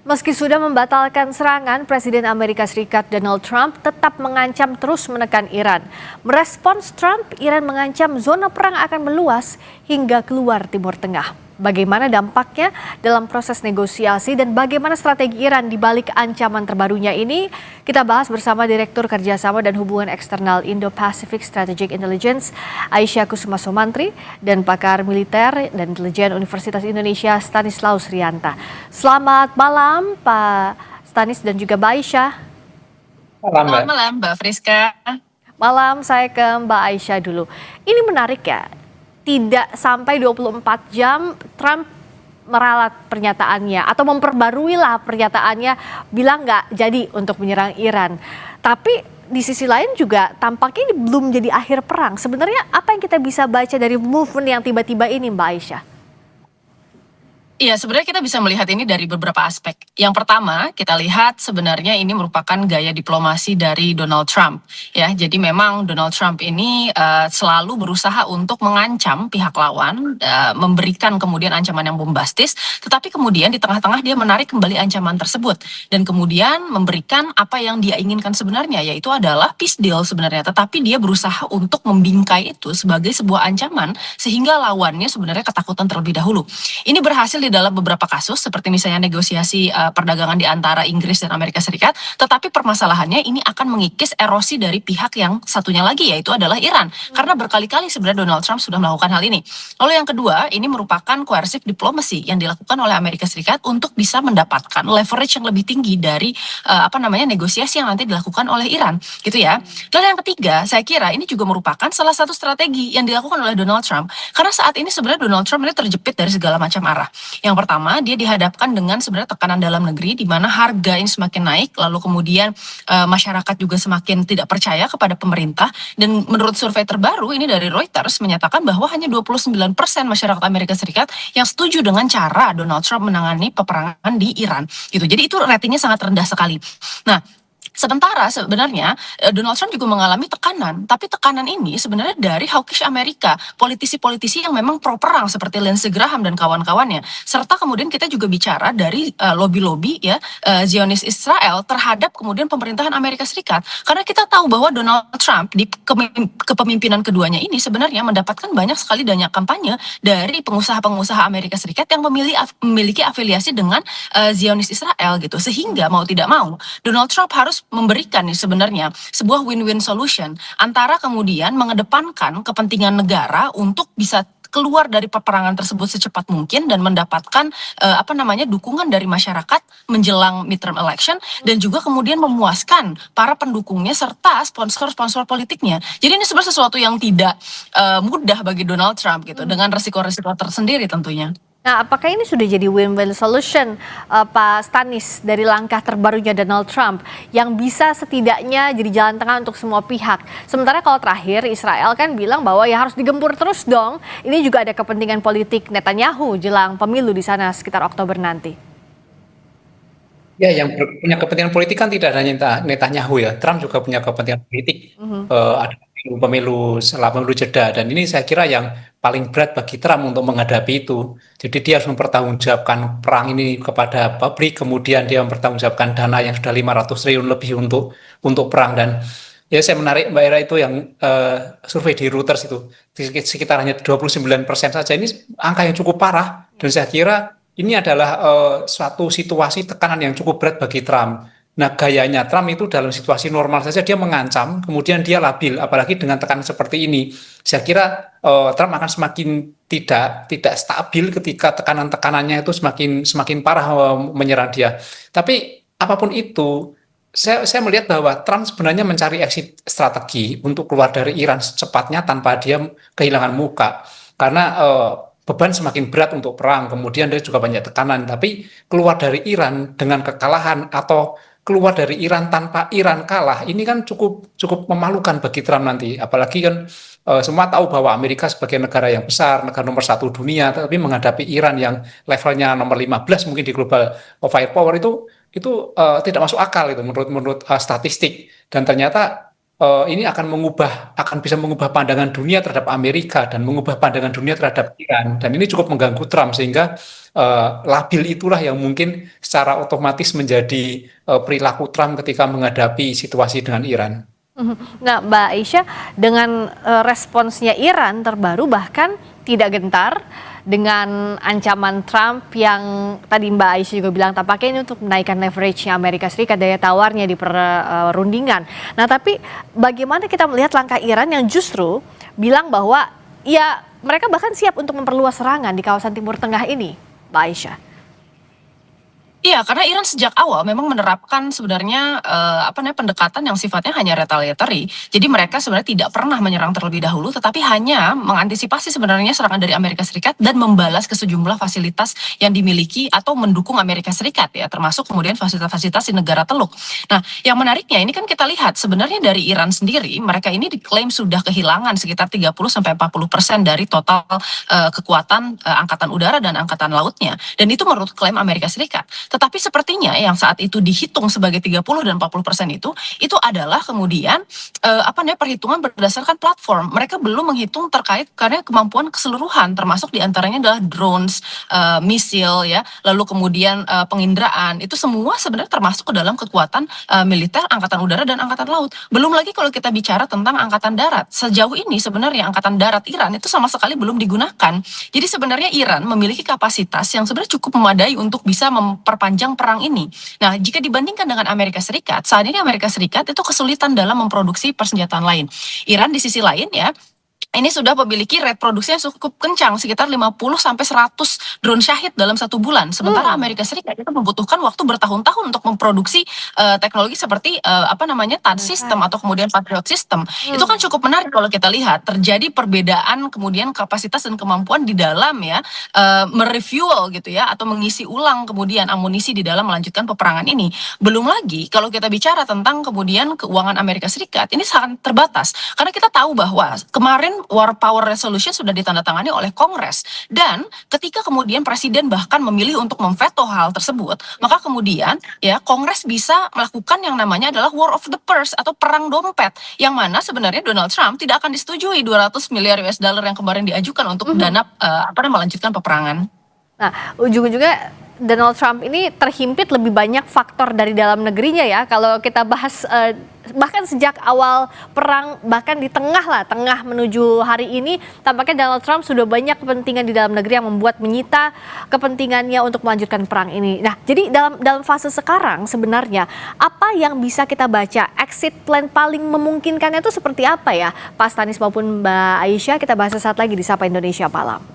Meski sudah membatalkan serangan, Presiden Amerika Serikat Donald Trump tetap mengancam terus menekan Iran. Merespons Trump, Iran mengancam zona perang akan meluas hingga keluar Timur Tengah. Bagaimana dampaknya dalam proses negosiasi dan bagaimana strategi Iran di balik ancaman terbarunya ini? Kita bahas bersama Direktur Kerjasama dan Hubungan Eksternal Indo-Pacific Strategic Intelligence Aisyah Kusuma Sumantri dan pakar militer dan intelijen Universitas Indonesia Stanislaus Rianta. Selamat malam Pak Stanis dan juga Mbak Aisyah. Selamat malam Mbak Friska. Malam, saya ke Mbak Aisyah dulu. Ini menarik ya, tidak sampai 24 jam Trump meralat pernyataannya atau memperbarui lah pernyataannya, bilang nggak jadi untuk menyerang Iran. Tapi di sisi lain juga tampaknya ini belum jadi akhir perang. Sebenarnya apa yang kita bisa baca dari movement yang tiba-tiba ini Mbak Aisyah? Iya, sebenarnya kita bisa melihat ini dari beberapa aspek. Yang pertama, kita lihat sebenarnya ini merupakan gaya diplomasi dari Donald Trump. Ya, jadi memang Donald Trump ini selalu berusaha untuk mengancam pihak lawan, memberikan kemudian ancaman yang bombastis, tetapi kemudian di tengah-tengah dia menarik kembali ancaman tersebut dan kemudian memberikan apa yang dia inginkan sebenarnya, yaitu adalah peace deal sebenarnya. Tetapi dia berusaha untuk membingkai itu sebagai sebuah ancaman sehingga lawannya sebenarnya ketakutan terlebih dahulu. Ini berhasil di dalam beberapa kasus seperti misalnya negosiasi perdagangan di antara Inggris dan Amerika Serikat, tetapi permasalahannya ini akan mengikis erosi dari pihak yang satunya lagi, yaitu adalah Iran. Karena berkali-kali sebenarnya Donald Trump sudah melakukan hal ini. Lalu yang kedua, ini merupakan coercive diplomacy yang dilakukan oleh Amerika Serikat untuk bisa mendapatkan leverage yang lebih tinggi dari negosiasi yang nanti dilakukan oleh Iran, gitu ya. Lalu yang ketiga, saya kira ini juga merupakan salah satu strategi yang dilakukan oleh Donald Trump, karena saat ini sebenarnya Donald Trump ini terjepit dari segala macam arah. Yang pertama, dia dihadapkan dengan sebenarnya tekanan dalam negeri di mana harga ini semakin naik, lalu kemudian masyarakat juga semakin tidak percaya kepada pemerintah, dan menurut survei terbaru ini dari Reuters menyatakan bahwa hanya 29% masyarakat Amerika Serikat yang setuju dengan cara Donald Trump menangani peperangan di Iran gitu. Jadi itu ratingnya sangat rendah sekali. Nah, sementara sebenarnya Donald Trump juga mengalami tekanan, tapi tekanan ini sebenarnya dari hawkish Amerika, politisi-politisi yang memang pro perang seperti Lindsey Graham dan kawan-kawannya. Serta kemudian kita juga bicara dari lobby-lobby ya Zionis Israel terhadap kemudian pemerintahan Amerika Serikat. Karena kita tahu bahwa Donald Trump di kepemimpinan keduanya ini sebenarnya mendapatkan banyak sekali dana kampanye dari pengusaha-pengusaha Amerika Serikat yang memiliki afiliasi dengan Zionis Israel gitu. Sehingga mau tidak mau Donald Trump harus memberikan nih sebenarnya sebuah win-win solution antara kemudian mengedepankan kepentingan negara untuk bisa keluar dari peperangan tersebut secepat mungkin dan mendapatkan dukungan dari masyarakat menjelang midterm election, dan juga kemudian memuaskan para pendukungnya serta sponsor-sponsor politiknya. Jadi ini sebenarnya sesuatu yang tidak mudah bagi Donald Trump gitu, dengan resiko-resiko tersendiri tentunya. Nah, apakah ini sudah jadi win-win solution, Pak Stanis, dari langkah terbarunya Donald Trump yang bisa setidaknya jadi jalan tengah untuk semua pihak? Sementara kalau terakhir Israel kan bilang bahwa ya harus digempur terus dong. Ini juga ada kepentingan politik Netanyahu jelang pemilu di sana sekitar Oktober nanti. Ya, yang punya kepentingan politik kan tidak hanya Netanyahu ya, Trump juga punya kepentingan politik. Ada pemilu setelah pemilu jeda, dan ini saya kira yang paling berat bagi Trump untuk menghadapi itu. Jadi dia harus mempertanggungjawabkan perang ini kepada publik, kemudian dia mempertanggungjawabkan dana yang sudah 500 triliun lebih untuk perang. Dan ya, saya menarik Mbak Era itu yang survei di Reuters itu sekitar hanya 29% saja. Ini angka yang cukup parah, dan saya kira ini adalah suatu situasi tekanan yang cukup berat bagi Trump. Nah, gayanya Trump itu dalam situasi normal saja dia mengancam, kemudian dia labil, apalagi dengan tekanan seperti ini. Saya kira Trump akan semakin tidak stabil ketika tekanan-tekanannya itu semakin parah menyerang dia. Tapi apapun itu, saya melihat bahwa Trump sebenarnya mencari exit strategi untuk keluar dari Iran secepatnya tanpa dia kehilangan muka. Karena beban semakin berat untuk perang, kemudian dia juga banyak tekanan. Tapi keluar dari Iran dengan kekalahan atau keluar dari Iran tanpa Iran kalah, ini kan cukup memalukan bagi Trump nanti. Apalagi kan semua tahu bahwa Amerika sebagai negara yang besar, negara nomor 1 dunia, tapi menghadapi Iran yang levelnya nomor 15 mungkin di global firepower itu tidak masuk akal itu menurut statistik. Dan ternyata ini akan bisa mengubah pandangan dunia terhadap Amerika dan mengubah pandangan dunia terhadap Iran. Dan ini cukup mengganggu Trump sehingga labil itulah yang mungkin secara otomatis menjadi perilaku Trump ketika menghadapi situasi dengan Iran. Nah, Mbak Aisyah, dengan responsnya Iran terbaru bahkan tidak gentar dengan ancaman Trump yang tadi Mbak Aisyah juga bilang tampaknya ini untuk menaikkan leverage-nya Amerika Serikat, daya tawarnya di perundingan. Nah, tapi bagaimana kita melihat langkah Iran yang justru bilang bahwa ya mereka bahkan siap untuk memperluas serangan di kawasan Timur Tengah ini, Mbak Aisyah? Iya, karena Iran sejak awal memang menerapkan sebenarnya pendekatan yang sifatnya hanya retaliatory. Jadi mereka sebenarnya tidak pernah menyerang terlebih dahulu, tetapi hanya mengantisipasi sebenarnya serangan dari Amerika Serikat dan membalas ke sejumlah fasilitas yang dimiliki atau mendukung Amerika Serikat ya, termasuk kemudian fasilitas-fasilitas di negara Teluk. Nah, yang menariknya ini kan kita lihat sebenarnya dari Iran sendiri, mereka ini diklaim sudah kehilangan sekitar 30-40% dari total kekuatan angkatan udara dan angkatan lautnya. Dan itu menurut klaim Amerika Serikat. Tetapi sepertinya yang saat itu dihitung sebagai 30 dan 40% itu adalah kemudian perhitungan berdasarkan platform. Mereka belum menghitung terkait karena kemampuan keseluruhan, termasuk diantaranya adalah drones, misil ya, lalu kemudian penginderaan. Itu semua sebenarnya termasuk ke dalam kekuatan militer angkatan udara dan angkatan laut. Belum lagi kalau kita bicara tentang angkatan darat. Sejauh ini sebenarnya angkatan darat Iran itu sama sekali belum digunakan. Jadi sebenarnya Iran memiliki kapasitas yang sebenarnya cukup memadai untuk bisa memperpanjang perang ini. Nah, jika dibandingkan dengan Amerika Serikat, saat ini Amerika Serikat itu kesulitan dalam memproduksi persenjataan lain. Iran di sisi lain ya, ini sudah memiliki rate produksi yang cukup kencang, sekitar 50-100 drone Shahid dalam 1 bulan. Sementara Amerika Serikat itu membutuhkan waktu bertahun-tahun untuk memproduksi teknologi seperti THAAD system atau kemudian Patriot system. Itu kan cukup menarik kalau kita lihat terjadi perbedaan kemudian kapasitas dan kemampuan di dalam ya merefuel gitu ya, atau mengisi ulang kemudian amunisi di dalam melanjutkan peperangan ini. Belum lagi kalau kita bicara tentang kemudian keuangan Amerika Serikat, ini sangat terbatas karena kita tahu bahwa kemarin War Power Resolution sudah ditandatangani oleh Kongres, dan ketika kemudian Presiden bahkan memilih untuk memveto hal tersebut, maka kemudian ya Kongres bisa melakukan yang namanya adalah War of the Purse atau perang dompet, yang mana sebenarnya Donald Trump tidak akan disetujui 200 miliar US dollar yang kemarin diajukan untuk dana melanjutkan peperangan. Nah, ujung-ujungnya Donald Trump ini terhimpit lebih banyak faktor dari dalam negerinya ya. Kalau kita bahas bahkan sejak awal perang, bahkan di tengah menuju hari ini, tampaknya Donald Trump sudah banyak kepentingan di dalam negeri yang membuat menyita kepentingannya untuk melanjutkan perang ini. Nah, jadi dalam fase sekarang sebenarnya apa yang bisa kita baca, exit plan paling memungkinkannya itu seperti apa ya, Pak Stanis maupun Mbak Aisyah? Kita bahas sesaat lagi di Sapa Indonesia Malam.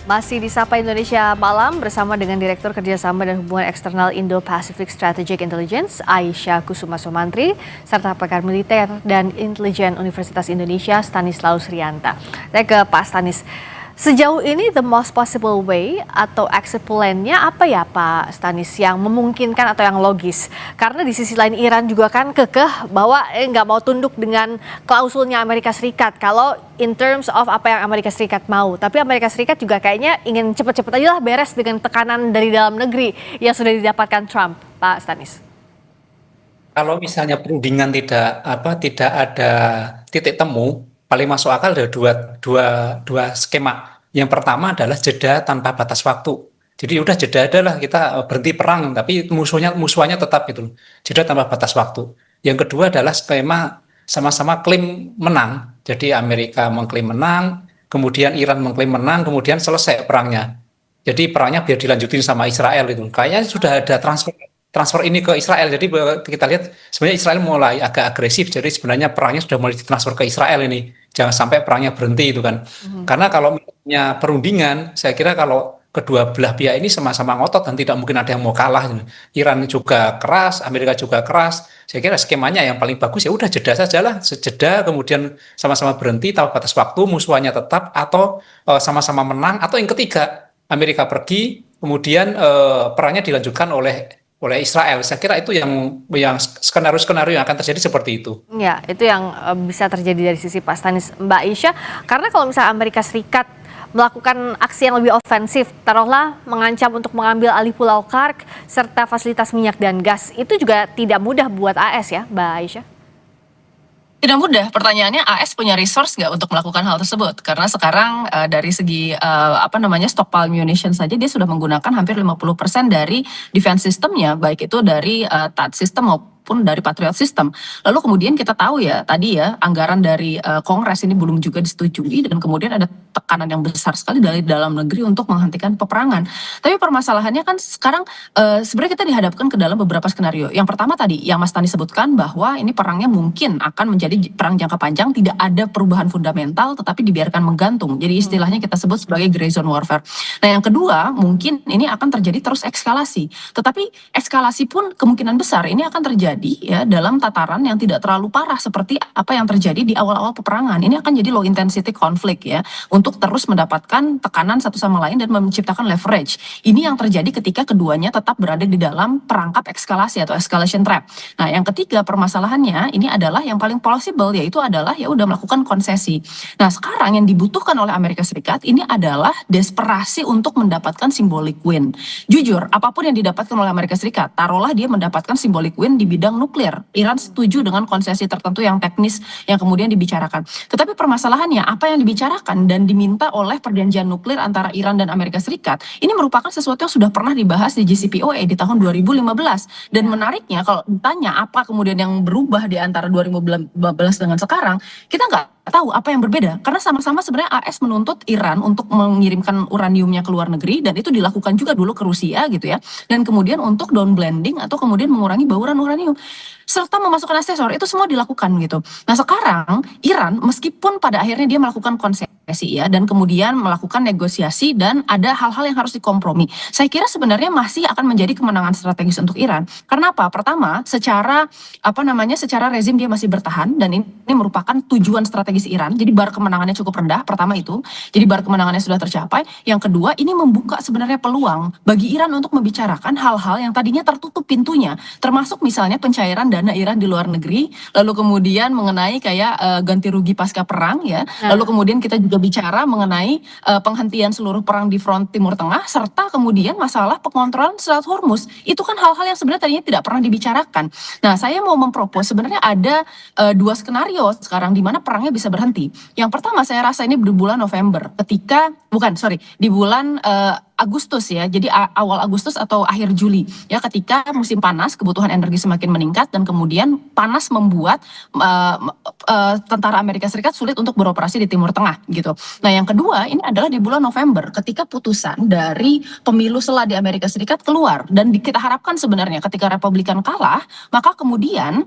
Masih di Sapa Indonesia Malam bersama dengan Direktur Kerjasama dan Hubungan Eksternal Indo-Pacific Strategic Intelligence, Aisyah Kusuma Sumantri, serta pakar militer dan intelijen Universitas Indonesia, Stanislaus Rianta. Saya ke Pak Stanis. Sejauh ini the most possible way atau exit plan-nya apa ya Pak Stanis yang memungkinkan atau yang logis? Karena di sisi lain Iran juga kan kekeh bahwa nggak mau tunduk dengan klausulnya Amerika Serikat kalau in terms of apa yang Amerika Serikat mau. Tapi Amerika Serikat juga kayaknya ingin cepat-cepat aja lah beres dengan tekanan dari dalam negeri yang sudah didapatkan Trump, Pak Stanis. Kalau misalnya perundingan tidak ada titik temu, paling masuk akal ada dua skema. Yang pertama adalah jeda tanpa batas waktu. Jadi udah jeda adalah kita berhenti perang, tapi musuhnya tetap gitu. Jeda tanpa batas waktu. Yang kedua adalah skema sama-sama klaim menang. Jadi Amerika mengklaim menang, kemudian Iran mengklaim menang, kemudian selesai perangnya. Jadi perangnya biar dilanjutin sama Israel itu. Kayaknya sudah ada transfer ini ke Israel. Jadi kita lihat sebenarnya Israel mulai agak agresif. Jadi sebenarnya perangnya sudah mulai ditransfer ke Israel ini. Jangan sampai perangnya berhenti itu kan. Karena kalau misalnya perundingan, saya kira kalau kedua belah pihak ini sama-sama ngotot dan tidak mungkin ada yang mau kalah. Iran juga keras, Amerika juga keras. Saya kira skemanya yang paling bagus ya udah jeda sajalah, sejeda kemudian sama-sama berhenti tanpa batas waktu, musuhannya tetap atau sama-sama menang, atau yang ketiga Amerika pergi, kemudian perangnya dilanjutkan oleh Israel. Saya kira itu yang skenario yang akan terjadi seperti itu. Ya, itu yang bisa terjadi dari sisi Pak Stanis. Mbak Aisyah, karena kalau misalnya Amerika Serikat melakukan aksi yang lebih ofensif, taruhlah mengancam untuk mengambil alih Pulau Kark serta fasilitas minyak dan gas, itu juga tidak mudah buat AS ya, Mbak Aisyah? Tidak mudah. Pertanyaannya AS punya resource nggak untuk melakukan hal tersebut? Karena sekarang dari segi apa namanya stockpile munition saja dia sudah menggunakan hampir 50% dari defense systemnya, baik itu dari THAAD system maupun dari Patriot system. Lalu kemudian kita tahu ya tadi ya anggaran dari Kongres ini belum juga disetujui dan kemudian ada tekanan yang besar sekali dari dalam negeri untuk menghentikan peperangan. Tapi permasalahannya kan sekarang sebenarnya kita dihadapkan ke dalam beberapa skenario. Yang pertama tadi yang Mas Tani sebutkan bahwa ini perangnya mungkin akan menjadi perang jangka panjang, tidak ada perubahan fundamental tetapi dibiarkan menggantung. Jadi istilahnya kita sebut sebagai gray zone warfare. Nah, yang kedua mungkin ini akan terjadi terus eskalasi. Tetapi eskalasi pun kemungkinan besar ini akan terjadi ya dalam tataran yang tidak terlalu parah seperti apa yang terjadi di awal-awal peperangan. Ini akan jadi low intensity conflict ya untuk terus mendapatkan tekanan satu sama lain dan menciptakan leverage. Ini yang terjadi ketika keduanya tetap berada di dalam perangkap eskalasi atau escalation trap. Nah, yang ketiga permasalahannya ini adalah yang paling possible yaitu adalah ya udah melakukan konsesi. Nah, sekarang yang dibutuhkan oleh Amerika Serikat ini adalah desperasi untuk mendapatkan symbolic win. Jujur, apapun yang didapatkan oleh Amerika Serikat, taruhlah dia mendapatkan symbolic win di bidang nuklir. Iran setuju dengan konsesi tertentu yang teknis yang kemudian dibicarakan. Tetapi permasalahannya apa yang dibicarakan dan diminta oleh perjanjian nuklir antara Iran dan Amerika Serikat ini merupakan sesuatu yang sudah pernah dibahas di JCPOA di tahun 2015. Dan menariknya kalau ditanya apa kemudian yang berubah di antara 2015 dengan sekarang, kita nggak tahu apa yang berbeda karena sama-sama sebenarnya AS menuntut Iran untuk mengirimkan uraniumnya ke luar negeri dan itu dilakukan juga dulu ke Rusia gitu ya, dan kemudian untuk down blending atau kemudian mengurangi bauran uranium serta memasukkan asesor itu semua dilakukan gitu. Nah, sekarang Iran meskipun pada akhirnya dia melakukan konsesi ya dan kemudian melakukan negosiasi dan ada hal-hal yang harus dikompromi, saya kira sebenarnya masih akan menjadi kemenangan strategis untuk Iran. Karena apa? Pertama, secara secara rezim dia masih bertahan dan ini merupakan tujuan strategis Iran. Jadi bar kemenangannya cukup rendah. Pertama itu, jadi bar kemenangannya sudah tercapai. Yang kedua, ini membuka sebenarnya peluang bagi Iran untuk membicarakan hal-hal yang tadinya tertutup pintunya, termasuk misalnya pencairan dana Iran di luar negeri, lalu kemudian mengenai kayak ganti rugi pasca perang ya. Lalu kemudian kita juga bicara mengenai penghentian seluruh perang di front Timur Tengah serta kemudian masalah pengontrolan Selat Hormuz. Itu kan hal-hal yang sebenarnya tadinya tidak pernah dibicarakan. Nah, saya mau mempropos sebenarnya ada dua skenario sekarang di mana perangnya bisa berhenti. Yang pertama saya rasa ini di bulan November di bulan Agustus ya, jadi awal Agustus atau akhir Juli ya, ketika musim panas kebutuhan energi semakin meningkat dan kemudian panas membuat tentara Amerika Serikat sulit untuk beroperasi di Timur Tengah gitu. Nah, yang kedua ini adalah di bulan November ketika putusan dari pemilu sela di Amerika Serikat keluar dan kita harapkan sebenarnya ketika Republikan kalah maka kemudian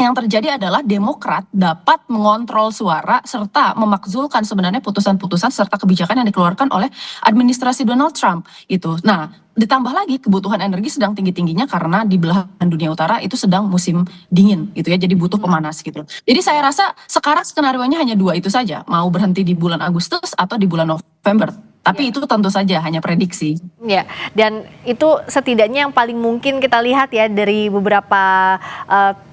yang terjadi adalah Demokrat dapat mengontrol suara serta memakzulkan sebenarnya putusan-putusan serta kebijakan yang dikeluarkan oleh administrasi Donald Trump gitu. Nah, ditambah lagi kebutuhan energi sedang tinggi-tingginya karena di belahan dunia utara itu sedang musim dingin gitu ya, jadi butuh pemanas gitu. Jadi saya rasa sekarang skenarionya hanya dua itu saja, mau berhenti di bulan Agustus atau di bulan November. Tapi itu tentu saja hanya prediksi. Ya, dan itu setidaknya yang paling mungkin kita lihat ya dari beberapa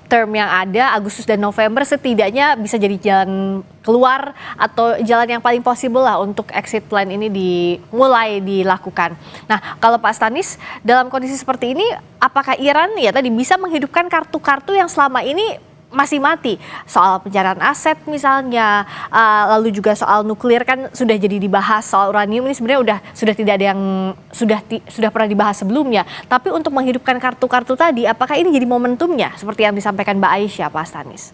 term yang ada, Agustus dan November setidaknya bisa jadi jalan keluar atau jalan yang paling possible lah untuk exit plan ini dimulai dilakukan. Nah, kalau Pak Stanis, dalam kondisi seperti ini, apakah Iran ya tadi bisa menghidupkan kartu-kartu yang selama ini masih mati? Soal pencarian aset misalnya, lalu juga soal nuklir kan sudah jadi dibahas, soal uranium ini sebenarnya sudah tidak ada yang sudah pernah dibahas sebelumnya. Tapi untuk menghidupkan kartu-kartu tadi, apakah ini jadi momentumnya seperti yang disampaikan Mbak Aisyah, Pak Stanis?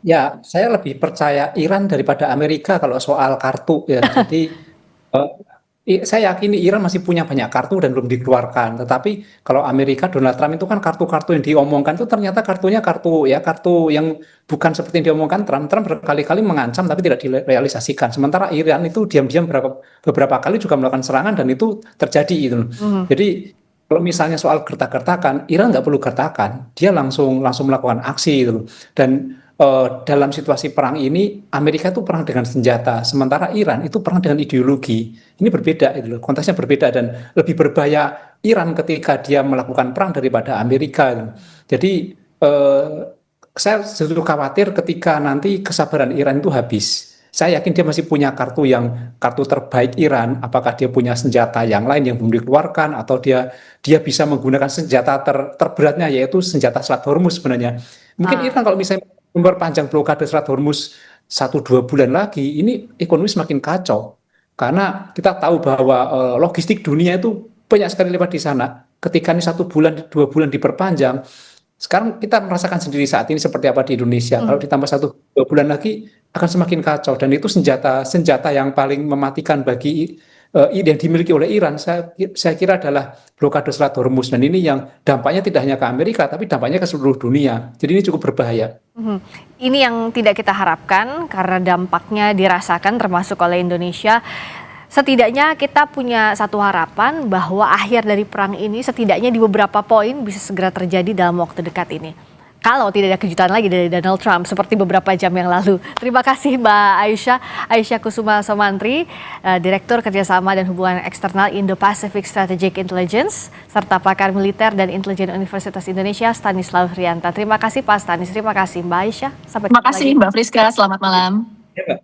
Ya, saya lebih percaya Iran daripada Amerika kalau soal kartu ya. Jadi saya yakin Iran masih punya banyak kartu dan belum dikeluarkan. Tetapi kalau Amerika, Donald Trump itu kan kartu-kartu yang diomongkan itu ternyata kartunya kartu yang bukan seperti yang diomongkan Trump. Trump berkali-kali mengancam tapi tidak direalisasikan. Sementara Iran itu diam-diam beberapa kali juga melakukan serangan dan itu terjadi itu. Jadi kalau misalnya soal gertak-gertakan, Iran nggak perlu gertakan, dia langsung melakukan aksi itu. Dan dalam situasi perang ini Amerika itu perang dengan senjata, sementara Iran itu perang dengan ideologi. Ini berbeda itu loh, konteksnya berbeda dan lebih berbahaya Iran ketika dia melakukan perang daripada Amerika. Jadi saya justru khawatir ketika nanti kesabaran Iran itu habis. Saya yakin dia masih punya kartu terbaik Iran. Apakah dia punya senjata yang lain yang belum dikeluarkan atau dia bisa menggunakan senjata terberatnya yaitu senjata Selat Hormuz sebenarnya. Mungkin Iran kalau misalnya memperpanjang blokade Selat Hormuz 1-2 bulan lagi, ini ekonomi semakin kacau. Karena kita tahu bahwa logistik dunia itu banyak sekali lewat di sana. Ketika ini 1 bulan, 2 bulan diperpanjang, sekarang kita merasakan sendiri saat ini seperti apa di Indonesia. Kalau ditambah 1-2 bulan lagi akan semakin kacau, dan itu senjata yang paling mematikan bagi yang dimiliki oleh Iran. Saya kira adalah blokade Selat Hormuz, dan ini yang dampaknya tidak hanya ke Amerika tapi dampaknya ke seluruh dunia. Jadi ini cukup berbahaya. Ini yang tidak kita harapkan karena dampaknya dirasakan termasuk oleh Indonesia. Setidaknya kita punya satu harapan bahwa akhir dari perang ini setidaknya di beberapa poin bisa segera terjadi dalam waktu dekat ini. Kalau tidak ada kejutan lagi dari Donald Trump seperti beberapa jam yang lalu. Terima kasih Mbak Aisyah Kusuma Somantri, Direktur Kerjasama dan Hubungan Eksternal Indo-Pacific Strategic Intelligence, serta pakar militer dan intelijen Universitas Indonesia Stanislaus Rianta. Terima kasih Pak Stanis, terima kasih Mbak Aisyah. Sampai Terima ketemu kasih lagi. Mbak Friska, selamat malam. Ya, Mbak.